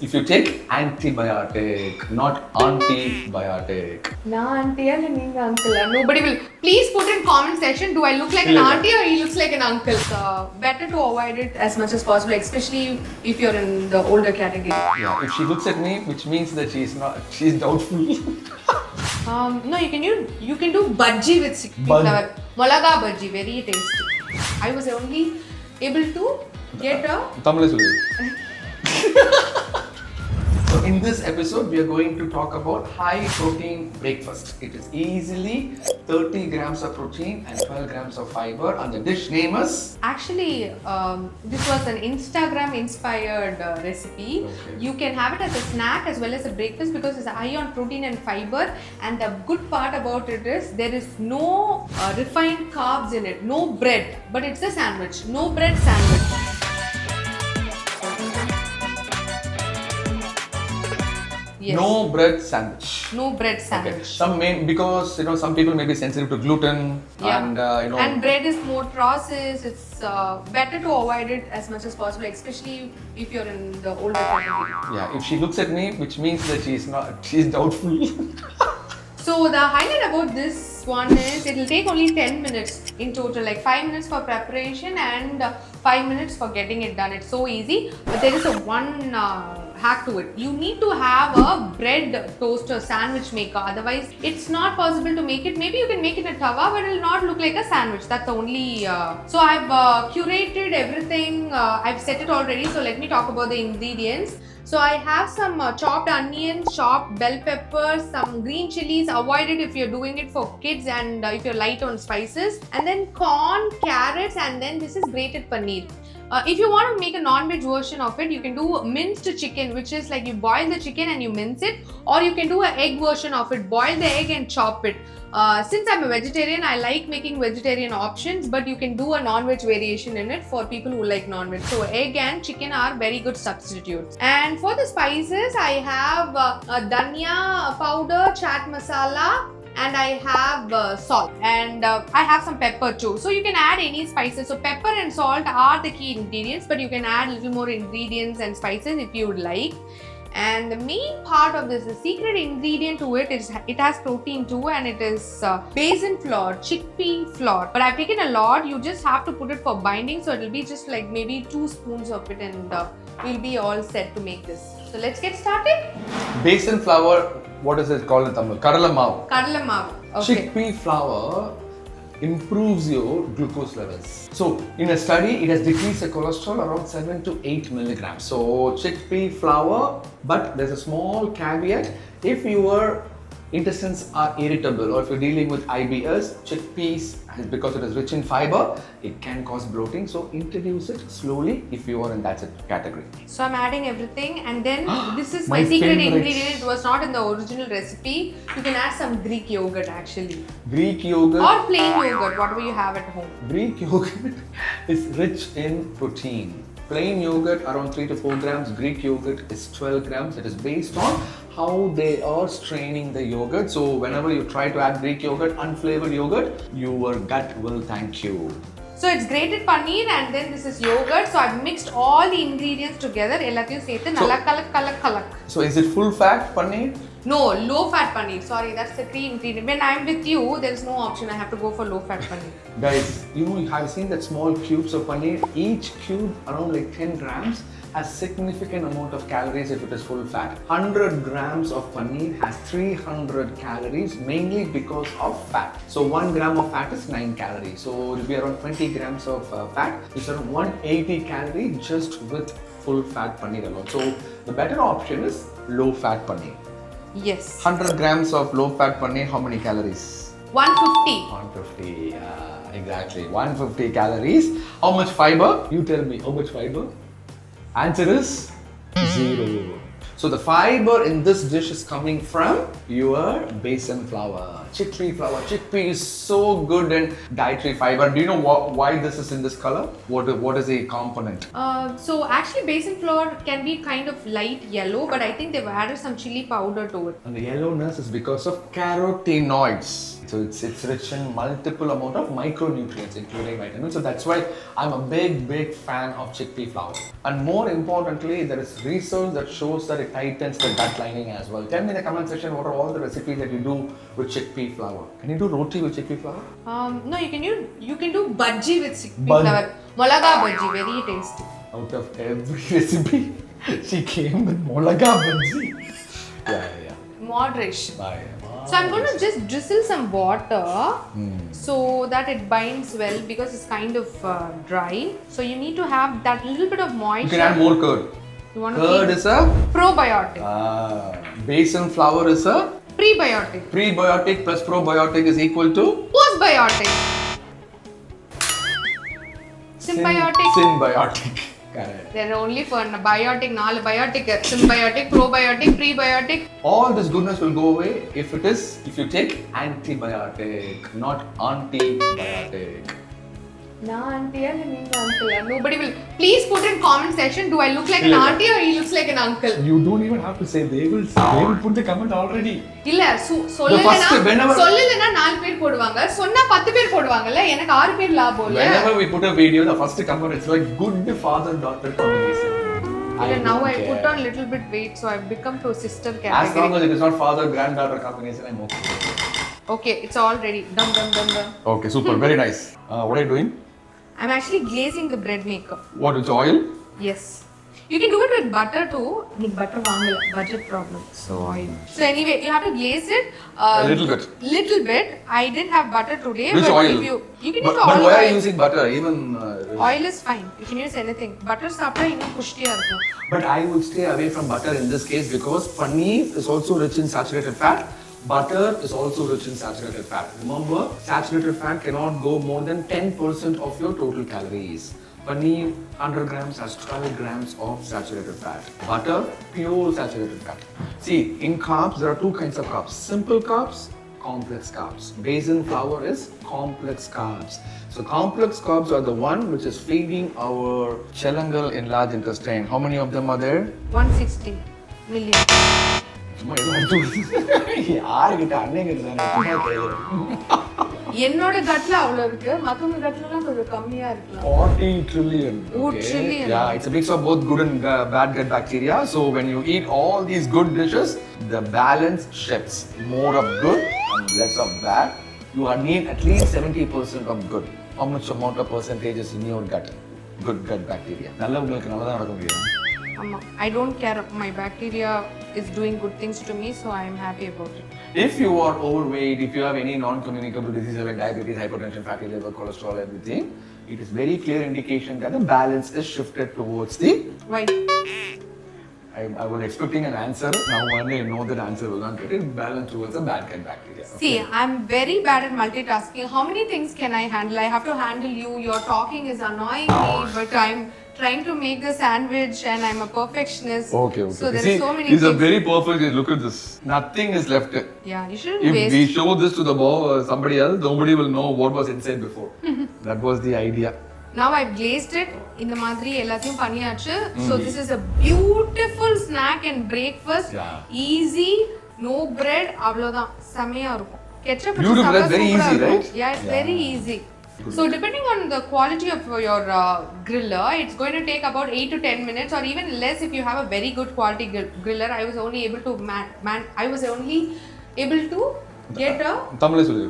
If you take antibiotic, not antibiotic. Na auntie or neenga uncle? Nobody will. Please put in comment section. Do I look like an auntie or he looks like an uncle? Better to avoid it as much as possible, especially if you're in the older category. Yeah, if she looks at me, which means that she's doubtful. No, you can do bhaji with chickpea flour. Molaga bhaji, very tasty. I was only able to get a. Tamil sollu. So in this episode, we are going to talk about high protein breakfast. It is easily 30 grams of protein and 12 grams of fiber, and the dish name is? Actually, this was an Instagram inspired recipe. Okay. You can have it as a snack as well as a breakfast because it's high on protein and fiber. And the good part about it is there is no refined carbs in it, no bread, but it's a sandwich, no bread sandwich. Yes. No bread sandwich. No bread sandwich. Okay. Because some people may be sensitive to gluten, and And bread is more processed. It's better to avoid it as much as possible, especially if you're in the older category. Yeah, if she looks at me, which means that she's doubtful. So the highlight about this one is it will take only 10 minutes in total, like 5 minutes for preparation and 5 minutes for getting it done. It's so easy, but there is a one hack to it. You need to have a bread toaster sandwich maker, otherwise it's not possible to make it. Maybe you can make it in a tawa, but it will not look like a sandwich. That's the only so I've curated everything. I've set it already, so let me talk about the ingredients. So I have some chopped onions, chopped bell peppers, some green chilies. Avoid it if you're doing it for kids and if you're light on spices. And then corn, carrots, and then this is grated paneer. If you want to make a non-veg version of it, you can do minced chicken, which is like you boil the chicken and you mince it, or you can do an egg version of it, boil the egg and chop it. Since I'm a vegetarian, I like making vegetarian options, but you can do a non-veg variation in it for people who like non-veg. So egg and chicken are very good substitutes. And for the spices, I have dhaniya powder, chaat masala, and I have salt, and I have some pepper too. So you can add any spices. So pepper and salt are the key ingredients, but you can add a little more ingredients and spices if you would like. And the main part of this, the secret ingredient to it is it has protein too, and it is besan flour, chickpea flour. But I've taken a lot. You just have to put it for binding, so it'll be just like maybe 2 spoons of it, and we'll be all set to make this. So let's get started. Besan flour. What is it called in Tamil? Kadala maavu. Kadala maavu. Okay. Chickpea flour improves your glucose levels. So, in a study, it has decreased the cholesterol around 7 to 8 milligrams. So, chickpea flour, but there's a small caveat. If your intestines are irritable or if you're dealing with IBS, chickpeas, because it is rich in fiber, it can cause bloating. So introduce it slowly if you are in that category. So I'm adding everything, and then this is My my secret favorite. ingredient. It was not in the original recipe. You can add some Greek yogurt actually, Greek yogurt. or plain yogurt, whatever you have at home. Greek yogurt is rich in protein. Plain yogurt around 3 to 4 grams, Greek yogurt is 12 grams. It is based on how they are straining the yogurt. So whenever you try to add Greek yogurt, unflavored yogurt, your gut will thank you. So it's grated paneer, and then this is yogurt. So I've mixed all the ingredients together. எல்லாத்தையும் சேர்த்து நல்லா கலக். So is it full fat paneer? No, low fat paneer. Sorry, that's the key ingredient. When I'm with you, there's no option. I have to go for low fat paneer. Guys, you have seen that small cubes of paneer. Each cube around like 10 grams has significant amount of calories if it is full fat. 100 grams of paneer has 300 calories mainly because of fat. So 1 gram of fat is 9 calories. So it will be around 20 grams of fat. It's around 180 calories just with full fat paneer alone. So the better option is low fat paneer. Yes. 100 grams of low fat paneer, how many calories? 150. 150, exactly. 150 calories. How much fiber? You tell me, how much fiber? Answer is 0. So the fiber in this dish is coming from your besan flour, chickpea flour. Chickpea is so good in dietary fiber. Do you know why this is in this color? What is the component? So actually besan flour can be kind of light yellow, but I think they've added some chili powder to it. And the yellowness is because of carotenoids. So it's rich in multiple amount of micronutrients, including vitamins. So that's why I'm a big fan of chickpea flour. And more importantly, there is research that shows that it tightens the gut lining as well. Tell me in the comment section what are all the recipes that you do with chickpea flour. Can you do roti with chickpea flour? No, you can do bhaji with chickpea flour. Molaga bhaji, very tasty. Out of every recipe, she came with molaga bhaji. Yeah. Moderation. Bye. So I'm going to just drizzle some water so that it binds well because it's kind of dry. So you need to have that little bit of moisture. You can add more curd. You want to Curd is a probiotic. Besan flour is a Prebiotic. Prebiotic plus probiotic is equal to Postbiotic. Symbiotic. Symbiotic. Correct. They're only for biotic, biotic, symbiotic, probiotic, prebiotic. All this goodness will go away if you take antibiotic, not antibiotic. No auntie or uncle. Nobody will. Please put in comment section. Do I look like an auntie or he looks like an uncle? You don't even have to say. They will put the comment already. இல்ல சொல்லலனா 4 பேர் போடுவாங்க சொன்னா 10 பேர் போடுவாங்கல எனக்கு 6 பேர் லாபம் இல்ல. Whenever we put a video, the first comment is like good father daughter combination. Now I put on little bit weight, so I've become to sister category. As long as it is not father granddaughter combination, I'm okay. Okay, it's all ready. Done. Okay, super, very nice. What are you doing? I'm actually glazing the bread maker. What, with oil? Yes. You can do it with butter too. Butter vaangala, budget problem. So oil. So anyway, you have to glaze it. A little bit. Little bit. I didn't have butter today. Which but oil? If you can use But olive why are oil. you using butter? Even Oil is fine. You can use anything. Butter சாப்பிட்டா இன்னும் புஷ்டியா இருக்கும். But I would stay away from butter in this case because paneer is also rich in saturated fat. Butter is also rich in saturated fat. Remember, saturated fat cannot go more than 10% of your total calories. Paneer, 100 grams has 12 grams of saturated fat. Butter, pure saturated fat. See, in carbs, there are two kinds of carbs. Simple carbs, complex carbs. Besan flour is complex carbs. So complex carbs are the one which is feeding our chelangal in large intestine. How many of them are there? 160 million. யாருக்கிட்ட அண்ணன் என்னோட கட்ல அவ்வளவு இருக்கு மத்தவங்க கட்லலாம் கொஞ்சம் கம்மியா இருக்கலாம் 40 trillion. Okay. Trillion. Yeah, it's a mix of both good and bad gut bacteria. So when you eat all these good dishes, the balance shifts. More of good and less of bad. You need at least 70% of good. How much amount of percentage is in your gut? Good gut bacteria. நல்லவங்களுக்கு நல்லதா நடக்க முடியும். I don't care. My bacteria is doing good things to me, so I am happy about it. If you are overweight, if you have any non-communicable diseases like diabetes, hypertension, fatty liver, cholesterol, everything, it is very clear indication that the balance is shifted towards the. Why? I was expecting an answer. Now only I know that answer will not get it. Balance towards the bad gut bacteria. See, I'm very bad at multitasking. How many things can I handle? I have to handle you. Your talking is annoying me, but I'm trying to make the sandwich and I'm a perfectionist. Okay. So there See, are so many these are things. very perfect. Look at this. Nothing is left. Yeah, you shouldn't If waste. we show this to the somebody else, nobody will know what was inside before. That was the idea. Now I've glazed it. இந்த மாதிரி எல்லாத்தையும் பண்ணியாச்சு. So this is a beautiful snack and breakfast. Yeah. Easy, no bread. அவ்வளவுதான் செமையா இருக்கும். Ketchup Beautiful, that's very easy, right? Yeah, it's very easy. So depending on the quality of your griller, it's going to take about 8 to 10 minutes or even less if you have a very good quality griller. I was only able to get a Tamil சொல்லு.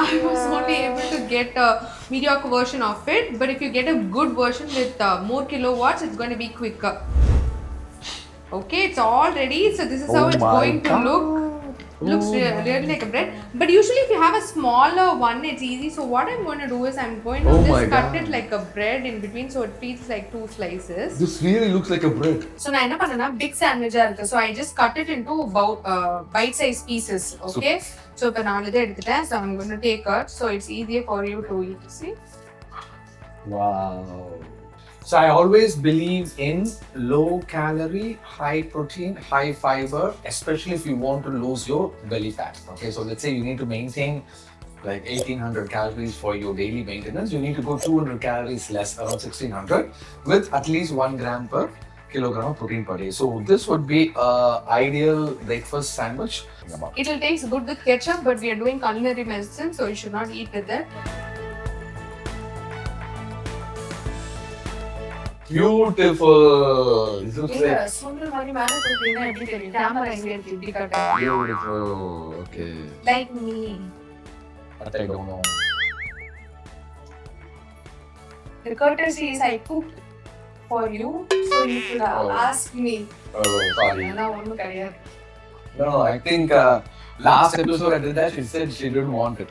I was only able to get a mediocre version of it, but if you get a good version with more kilowatts, it's going to be quicker. Okay, it's all ready. So this is how it's going to look. Looks really like a bread. But usually if you have a smaller one, it's easy. So what I'm going to do is I'm going to just cut it like a bread in between so it feels like 2 slices. This really looks like a bread. So நான் என்ன பண்ணேன்னா big sandwich இருக்கு. So I just cut it into bite size pieces. Okay. So இப்போ 4 இதை எடுத்துட்டேன். So I'm going to take it so it's easier for you to eat. See? Wow. So I always believe in low calorie, high protein, high fiber, especially if you want to lose your belly fat. Okay, so let's say you need to maintain like 1800 calories for your daily maintenance. You need to go 200 calories less, around 1600, with at least 1 gram per kilogram of protein per day. So this would be a ideal breakfast sandwich. It will taste good with ketchup, but we are doing culinary medicine, so you should not eat with it. Beautiful. This looks like beautiful. Okay. Like me. But I don't know. The courtesy is I cooked for you, so you should ask me. Oh, sorry. No, No, I think last episode I did that. She said she didn't want it.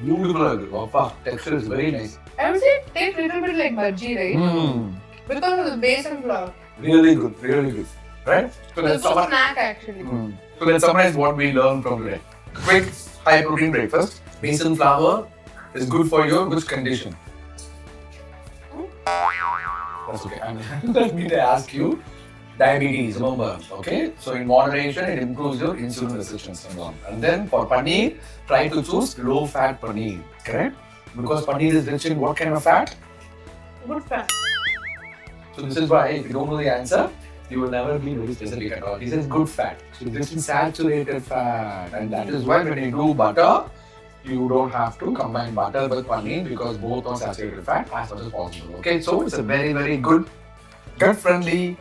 Beautiful. Texture is very nice. I would say it tastes a little bit like bhaji, right? Because of the besan flour. Really good, right? So It's a snack actually. So let's summarize what we learned from today. Quick, high protein breakfast. Besan flour is good for your good condition. That's okay. And let me ask you, diabetes, remember, okay? So in moderation, it improves your insulin resistance and all. And then for paneer, try to choose low-fat paneer, correct? Because paneer is rich in what kind of fat? Good fat. So this is why, if you don't know the answer, you will never be very specific at all. He says good fat. So it's rich in saturated fat. And that is why when you do butter, you don't have to combine butter with paneer because both are saturated fat as much as possible. Okay, so it's a very, very good, gut-friendly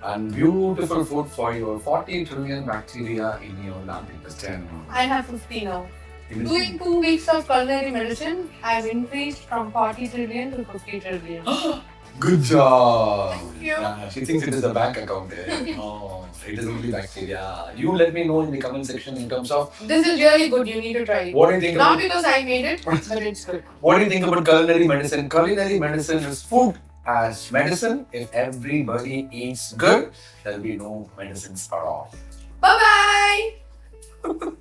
and beautiful food for your 40 trillion bacteria in your lung intestine. I have 50 now. Doing 2 weeks of culinary medicine, I've increased from 40 trillion to 50 trillion. Good job! Thank you. Yeah, she thinks it is a bank account. No, it is only bacteria. You let me know in the comment section in terms of This is really good, you need to try it. what do you think Not about, because I made it, but it's good. what do you think about culinary medicine? Culinary medicine is food as medicine. If everybody eats good, there will be no medicines at all. Bye-bye!